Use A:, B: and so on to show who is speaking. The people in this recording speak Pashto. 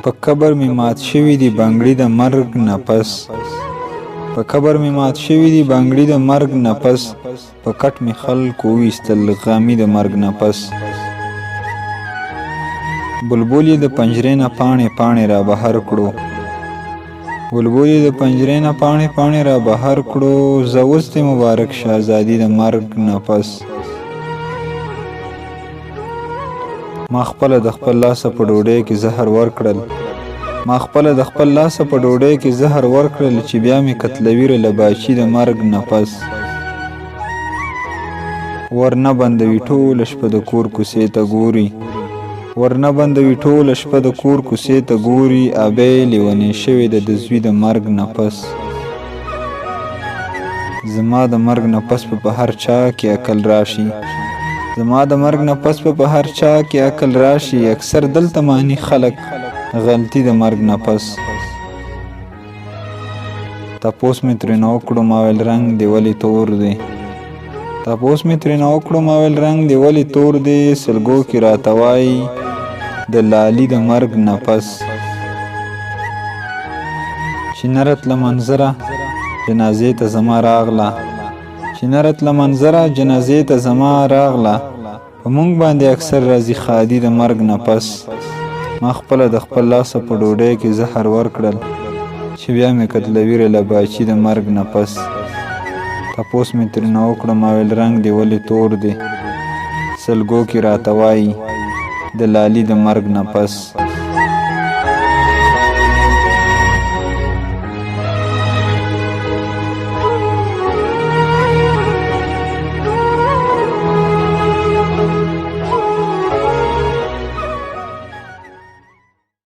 A: په قبر می مات شوي دي بنګړي د مرګ نفس په قبر می مات شوي دي بنګړي د مرګ نفس په کټ می خلکو ویستل غامي د مرګ نفس بلبل یې د پنجرې نه پاڼې پاڼې را بهر کړو بلبل یې د پنجرې نه پاڼې پاڼې را بهر کړو زه اوس د مبارک شهزادي د مرګ نفس ما خپله د خپل لاسه په ډوډۍ کې زهر ورکړل ما خپله د خپل لاسه په ډوډۍ کې زهر ورکړل چې بیا مې قتلوي له باچي د مرګ نفس ورنه بندوي ټوله شپه د کور کوڅې ته ګوري ورنه بندوي ټوله شپه د کور کوڅې ته ګوري ابۍ لیونې شوې ده د زوی د مرګ نفس زما د مرګ نفس په هر چا کې عقل راشي زما د مرګ نفس په هر چا کې عقل راشي اکثر دلته مانی خلک غلطي د مرګ نفس تپوس مې ترېنه وکړو ما ویل رنګ دی ولې تور دی تپوس مې ترېنه وکړو ما ویل رنګ دی ولې تور دی سلګو کې راته وایي د لالي د مرګ نفس چې نه راتله منظره جنازې ته زما راغله چې نه راتله منظره جنازې ته زما راغله په مونږ باندې اکثر راځي خادي د مرګ نفس ما خپله د خپل لاسه په ډوډۍ کې زهر ورکړل چې بیا مې قتلوي له باچي د مرګ نفس تپوس مې ترېنه وکړه ما ویل رنګ دی ولې تور دی سلګو کې راته وایي د لالي د مرګ نفس